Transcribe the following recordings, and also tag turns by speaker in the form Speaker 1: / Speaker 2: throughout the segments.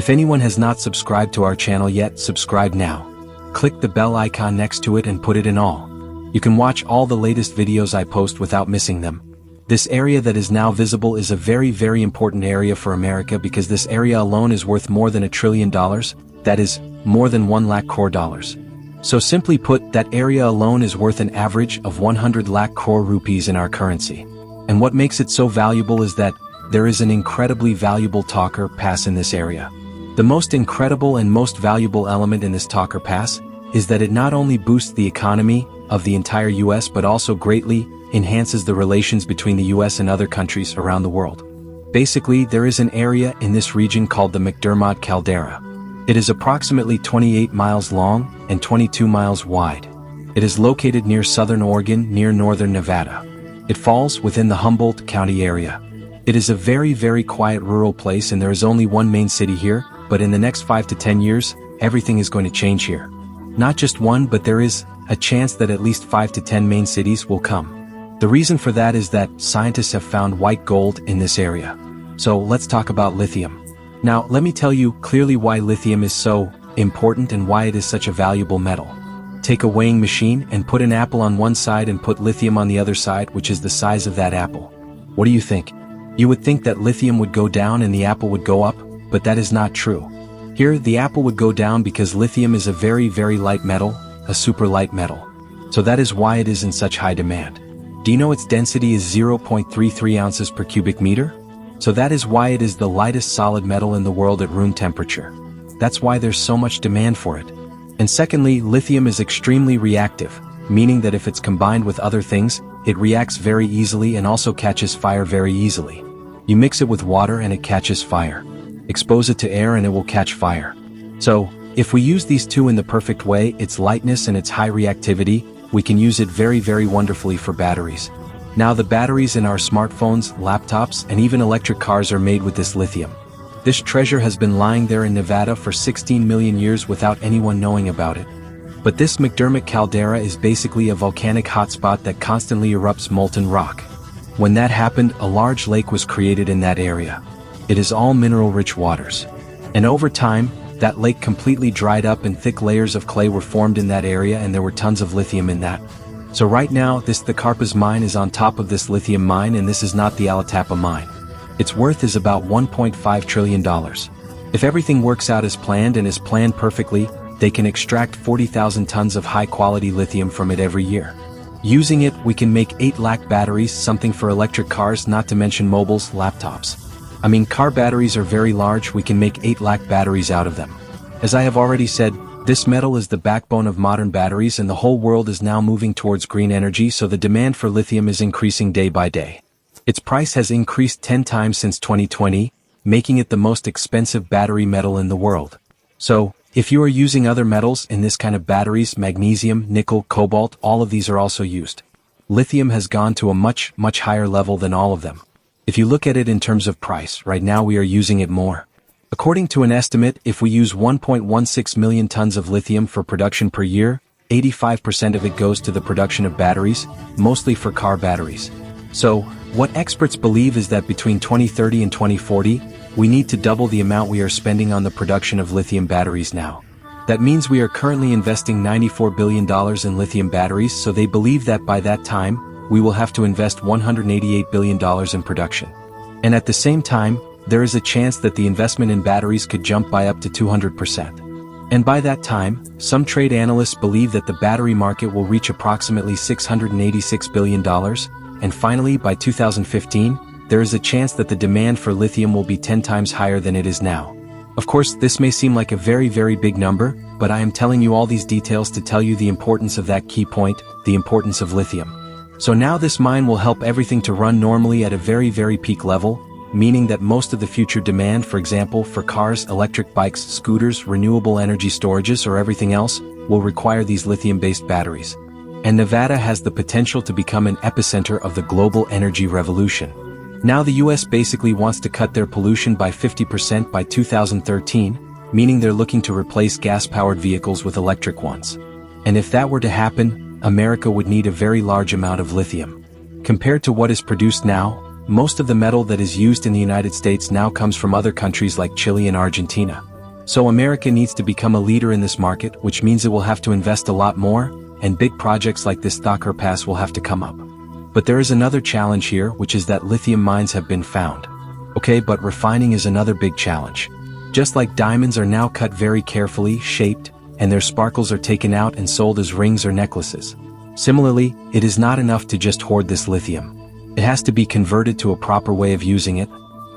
Speaker 1: If anyone has not subscribed to our channel yet, subscribe now. Click the bell icon next to it and put it in all. You can watch all the latest videos I post without missing them. This area that is now visible is a very important area for America because this area alone is worth more than $1 trillion, that is, more than 1 lakh crore dollars. So simply put, that area alone is worth an average of 100 lakh crore rupees in our currency. And what makes it so valuable is that there is an incredibly valuable talker pass in this area. The most incredible and most valuable element in this talker pass is that it not only boosts the economy of the entire US but also greatly enhances the relations between the US and other countries around the world. Basically, there is an area in this region called the McDermott Caldera. It is approximately 28 miles long and 22 miles wide. It is located near southern Oregon, near northern Nevada. It falls within the Humboldt County area. It is a very quiet rural place and there is only one main city here, but in the next 5 to 10 years, everything is going to change here. Not just one, but there is a chance that at least 5 to 10 main cities will come. The reason for that is that scientists have found white gold in this area. So let's talk about lithium. Now, let me tell you clearly why lithium is so important and why it is such a valuable metal. Take a weighing machine and put an apple on one side and put lithium on the other side, which is the size of that apple. What do you think? You would think that lithium would go down and the apple would go up, but that is not true. Here, the apple would go down because lithium is a very light metal, a super light metal. So that is why it is in such high demand. Do you know its density is 0.33 ounces per cubic meter? So that is why it is the lightest solid metal in the world at room temperature. That's why there's so much demand for it. And secondly, lithium is extremely reactive, meaning that if it's combined with other things, it reacts very easily and also catches fire very easily. You mix it with water and it catches fire. Expose it to air and it will catch fire. So, if we use these two in the perfect way, its lightness and its high reactivity, we can use it very wonderfully for batteries. Now the batteries in our smartphones, laptops, and even electric cars are made with this lithium. This treasure has been lying there in Nevada for 16 million years without anyone knowing about it. But this McDermott Caldera is basically a volcanic hotspot that constantly erupts molten rock. When that happened, a large lake was created in that area. It is all mineral-rich waters. And over time, that lake completely dried up and thick layers of clay were formed in that area and there were tons of lithium in that. So right now, the Carpas mine is on top of this lithium mine and this is not the Alitapa mine. Its worth is about $1.5 trillion. If everything works out as planned and is planned perfectly, they can extract 40,000 tons of high-quality lithium from it every year. Using it, we can make 8 lakh batteries, something for electric cars, not to mention mobiles, laptops. I mean, car batteries are very large, we can make 8 lakh batteries out of them. As I have already said, this metal is the backbone of modern batteries and the whole world is now moving towards green energy, so the demand for lithium is increasing day by day. Its price has increased 10 times since 2020, making it the most expensive battery metal in the world. So, if you are using other metals in this kind of batteries, magnesium, nickel, cobalt, all of these are also used. Lithium has gone to a much higher level than all of them. If you look at it in terms of price, right now we are using it more. According to an estimate, if we use 1.16 million tons of lithium for production per year, 85% of it goes to the production of batteries, mostly for car batteries. So, what experts believe is that between 2030 and 2040, we need to double the amount we are spending on the production of lithium batteries now. That means we are currently investing $94 billion in lithium batteries, so they believe that by that time, we will have to invest $188 billion in production. And at the same time, there is a chance that the investment in batteries could jump by up to 200%. And by that time, some trade analysts believe that the battery market will reach approximately $686 billion, and finally, by 2015, there is a chance that the demand for lithium will be 10 times higher than it is now. Of course, this may seem like a very big number, but I am telling you all these details to tell you the importance of that key point, the importance of lithium. So now this mine will help everything to run normally at a very peak level, meaning that most of the future demand, for example, for cars, electric bikes, scooters, renewable energy storages, or everything else, will require these lithium-based batteries. And Nevada has the potential to become an epicenter of the global energy revolution. Now the US basically wants to cut their pollution by 50% by 2013, meaning they're looking to replace gas-powered vehicles with electric ones. And if that were to happen, America would need a very large amount of lithium. Compared to what is produced now, most of the metal that is used in the United States now comes from other countries like Chile and Argentina. So America needs to become a leader in this market, which means it will have to invest a lot more, and big projects like this Thakur Pass will have to come up. But there is another challenge here, which is that lithium mines have been found. Okay, but refining is another big challenge. Just like diamonds are now cut very carefully, shaped, and their sparkles are taken out and sold as rings or necklaces. Similarly, it is not enough to just hoard this lithium. It has to be converted to a proper way of using it.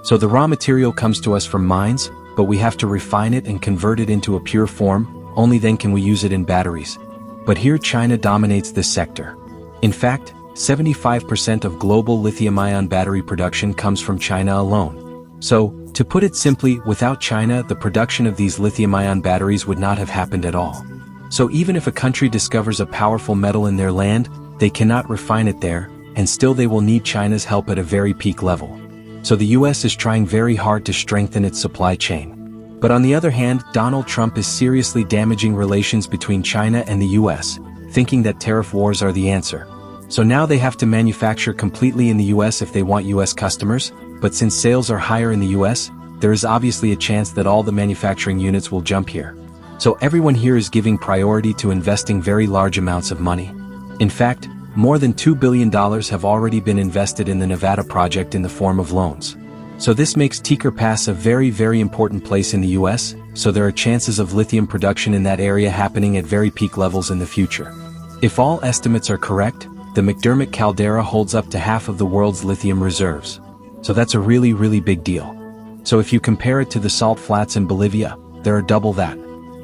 Speaker 1: So the raw material comes to us from mines, but we have to refine it and convert it into a pure form, only then can we use it in batteries. But here China dominates this sector. In fact, 75% of global lithium-ion battery production comes from China alone. So, to put it simply, without China, the production of these lithium-ion batteries would not have happened at all. So even if a country discovers a powerful metal in their land, they cannot refine it there, and still they will need China's help at a very peak level. So the US is trying very hard to strengthen its supply chain. But on the other hand, Donald Trump is seriously damaging relations between China and the US, thinking that tariff wars are the answer. So now they have to manufacture completely in the US if they want US customers, but since sales are higher in the US, there is obviously a chance that all the manufacturing units will jump here. So everyone here is giving priority to investing very large amounts of money. In fact, more than $2 billion have already been invested in the Nevada project in the form of loans. So this makes Thakur Pass a very, very important place in the US, so there are chances of lithium production in that area happening at very peak levels in the future. If all estimates are correct, the McDermott Caldera holds up to half of the world's lithium reserves. So that's a really, really big deal. So if you compare it to the salt flats in Bolivia, there are double that.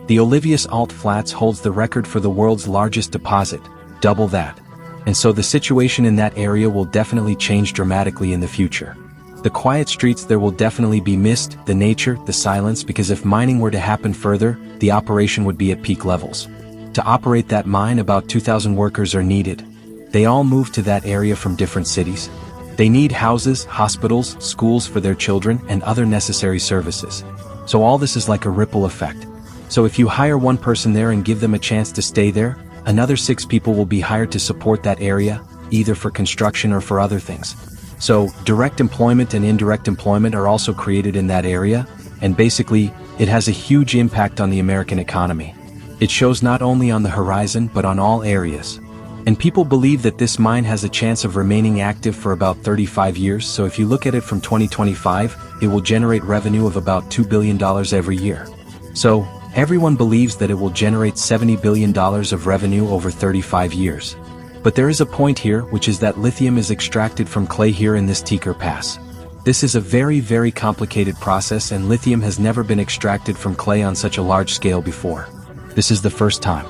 Speaker 1: The Olivius Alt Flats holds the record for the world's largest deposit, double that. And so the situation in that area will definitely change dramatically in the future. The quiet streets there will definitely be missed, the nature, the silence, because if mining were to happen further, the operation would be at peak levels. To operate that mine, about 2,000 workers are needed. They all move to that area from different cities. They need houses, hospitals, schools for their children, and other necessary services. So all this is like a ripple effect. So if you hire one person there and give them a chance to stay there, another 6 people will be hired to support that area, either for construction or for other things. So direct employment and indirect employment are also created in that area, and basically, it has a huge impact on the American economy. It shows not only on the horizon but on all areas. And people believe that this mine has a chance of remaining active for about 35 years, so if you look at it from 2025, it will generate revenue of about $2 billion every year. So, everyone believes that it will generate $70 billion of revenue over 35 years. But there is a point here, which is that lithium is extracted from clay here in this Thakur Pass. This is a very, very complicated process, and lithium has never been extracted from clay on such a large scale before. This is the first time.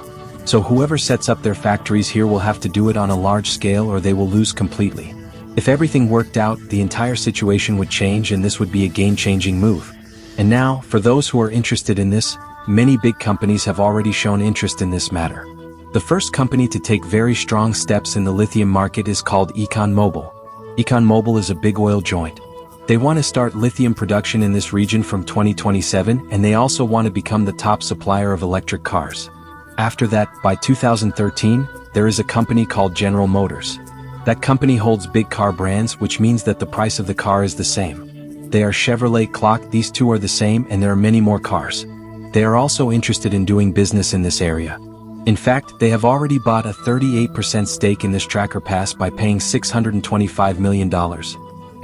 Speaker 1: So whoever sets up their factories here will have to do it on a large scale or they will lose completely. If everything worked out, the entire situation would change and this would be a game-changing move. And now, for those who are interested in this, many big companies have already shown interest in this matter. The first company to take very strong steps in the lithium market is called ExxonMobil. ExxonMobil is a big oil joint. They want to start lithium production in this region from 2027, and they also want to become the top supplier of electric cars. After that, by 2013, there is a company called General Motors. That company holds big car brands, which means that the price of the car is the same. They are Chevrolet, Clock, these two are the same, and there are many more cars. They are also interested in doing business in this area. In fact, they have already bought a 38% stake in this Thakur Pass by paying $625 million.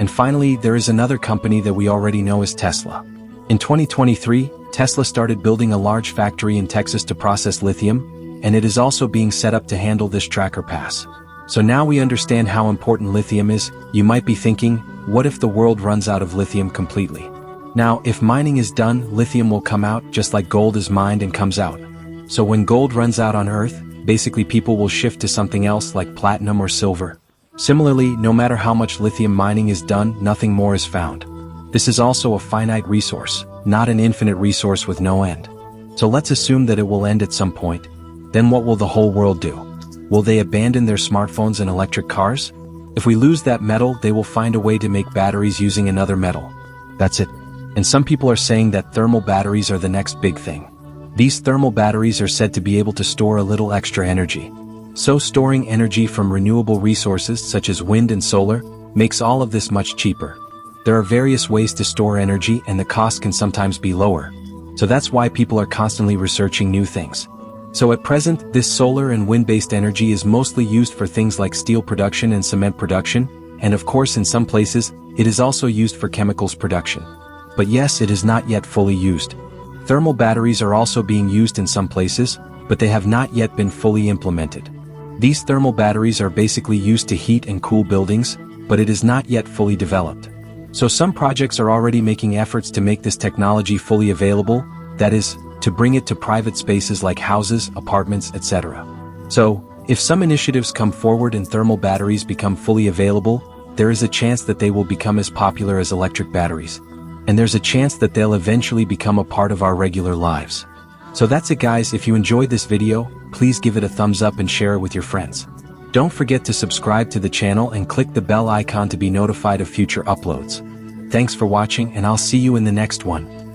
Speaker 1: And finally, there is another company that we already know as Tesla. In 2023, Tesla started building a large factory in Texas to process lithium, and it is also being set up to handle this Thakur Pass. So now we understand how important lithium is. You might be thinking, what if the world runs out of lithium completely? Now, if mining is done, lithium will come out just like gold is mined and comes out. So when gold runs out on Earth, basically people will shift to something else like platinum or silver. Similarly, no matter how much lithium mining is done, nothing more is found. This is also a finite resource, not an infinite resource with no end. So let's assume that it will end at some point. Then what will the whole world do? Will they abandon their smartphones and electric cars? If we lose that metal, they will find a way to make batteries using another metal. That's it. And some people are saying that thermal batteries are the next big thing. These thermal batteries are said to be able to store a little extra energy. So storing energy from renewable resources such as wind and solar makes all of this much cheaper. There are various ways to store energy and the cost can sometimes be lower. So that's why people are constantly researching new things. So at present, this solar and wind-based energy is mostly used for things like steel production and cement production, and of course in some places, it is also used for chemicals production. But yes, it is not yet fully used. Thermal batteries are also being used in some places, but they have not yet been fully implemented. These thermal batteries are basically used to heat and cool buildings, but it is not yet fully developed. So some projects are already making efforts to make this technology fully available, that is, to bring it to private spaces like houses, apartments, etc. So, if some initiatives come forward and thermal batteries become fully available, there is a chance that they will become as popular as electric batteries. And there's a chance that they'll eventually become a part of our regular lives. So that's it guys, if you enjoyed this video, please give it a thumbs up and share it with your friends. Don't forget to subscribe to the channel and click the bell icon to be notified of future uploads. Thanks for watching and I'll see you in the next one.